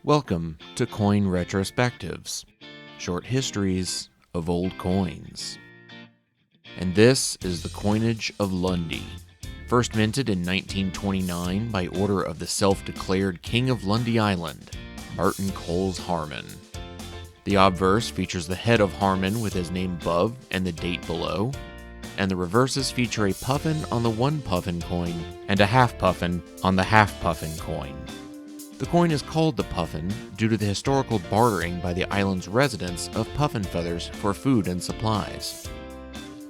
Welcome to Coin Retrospectives, short histories of old coins. And this is the Coinage of Lundy, first minted in 1929 by order of the self-declared King of Lundy Island, Martin Coles Harman. The obverse features the head of Harman with his name above and the date below, and the reverses feature a puffin on the one puffin coin and a half puffin on the half puffin coin. The coin is called the puffin due to the historical bartering by the island's residents of puffin feathers for food and supplies.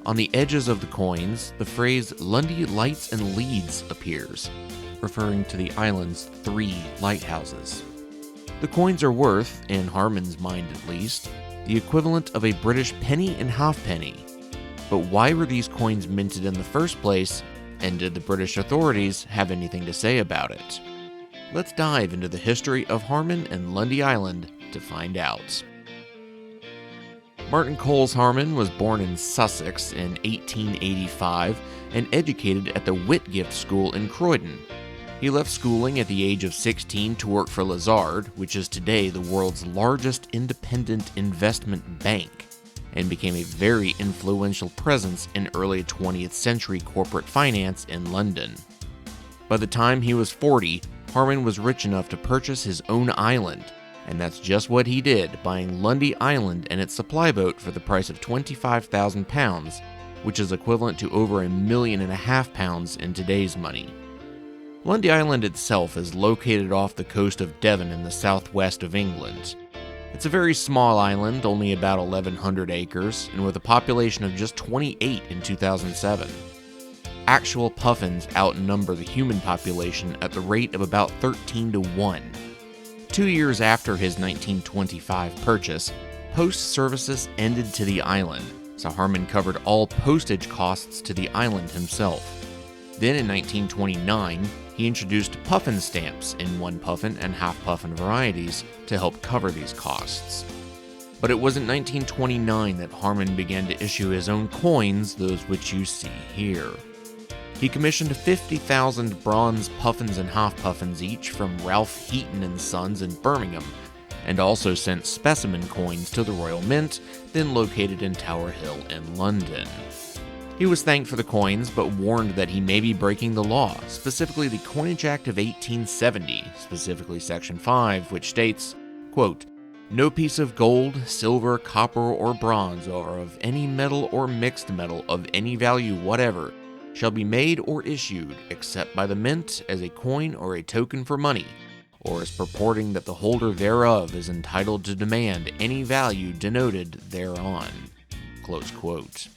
On the edges of the coins, the phrase Lundy Lights and Leads appears, referring to the island's 3 lighthouses. The coins are worth, in Harman's mind at least, the equivalent of a British penny and halfpenny. But why were these coins minted in the first place, and did the British authorities have anything to say about it? Let's dive into the history of Harman and Lundy Island to find out. Martin Coles Harman was born in Sussex in 1885 and educated at the Whitgift School in Croydon. He left schooling at the age of 16 to work for Lazard, which is today the world's largest independent investment bank, and became a very influential presence in early 20th century corporate finance in London. By the time he was 40, Harman was rich enough to purchase his own island, and that's just what he did, buying Lundy Island and its supply boat for the price of £25,000, which is equivalent to over £1.5 million in today's money. Lundy Island itself is located off the coast of Devon in the southwest of England. It's a very small island, only about 1,100 acres, and with a population of just 28 in 2007. Actual puffins outnumber the human population at the rate of about 13 to 1. 2 years after his 1925 purchase, post services ended to the island, so Harman covered all postage costs to the island himself. Then in 1929, he introduced puffin stamps in one puffin and half puffin varieties to help cover these costs. But it was in 1929 that Harman began to issue his own coins, those which you see here. He commissioned 50,000 bronze puffins and half puffins each from Ralph Heaton and Sons in Birmingham, and also sent specimen coins to the Royal Mint, then located in Tower Hill in London. He was thanked for the coins, but warned that he may be breaking the law, specifically the Coinage Act of 1870, specifically Section 5, which states, quote, "No piece of gold, silver, copper, or bronze, or of any metal or mixed metal of any value whatever, shall be made or issued, except by the mint as a coin or a token for money, or as purporting that the holder thereof is entitled to demand any value denoted thereon." Close quote.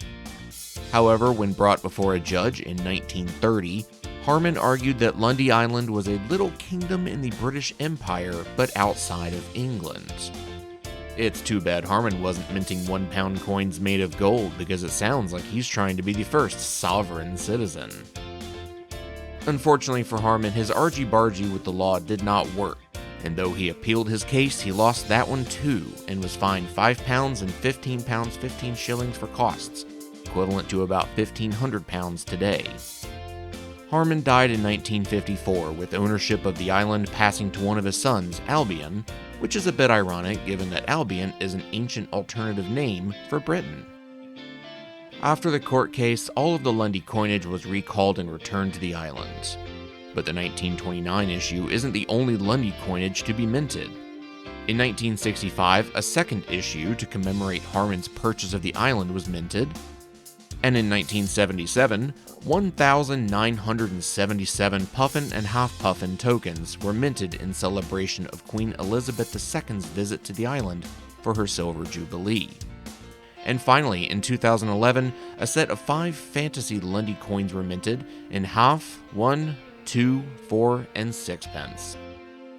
However, when brought before a judge in 1930, Harman argued that Lundy Island was a little kingdom in the British Empire, but outside of England. It's too bad Harman wasn't minting £1 coins made of gold, because it sounds like he's trying to be the first sovereign citizen. Unfortunately for Harman, his argy-bargy with the law did not work, and though he appealed his case, he lost that one too, and was fined £5 and £15 15 shillings for costs, equivalent to about £1,500 today. Harman died in 1954, with ownership of the island passing to one of his sons, Albion, which is a bit ironic given that Albion is an ancient alternative name for Britain. After the court case, all of the Lundy coinage was recalled and returned to the island. But the 1929 issue isn't the only Lundy coinage to be minted. In 1965, a second issue to commemorate Harman's purchase of the island was minted, and in 1977, 1,977 puffin and half puffin tokens were minted in celebration of Queen Elizabeth II's visit to the island for her Silver Jubilee. And finally, in 2011, a set of 5 fantasy Lundy coins were minted in half, 1, 2, 4, and 6 pence.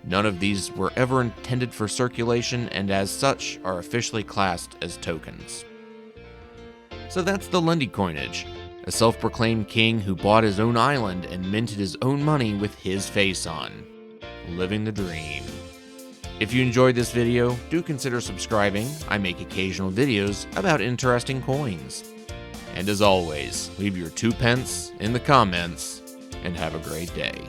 None of these were ever intended for circulation, and as such are officially classed as tokens. So that's the Lundy coinage, a self-proclaimed king who bought his own island and minted his own money with his face on. Living the dream. If you enjoyed this video, do consider subscribing. I make occasional videos about interesting coins. And as always, leave your 2 pence in the comments, and have a great day.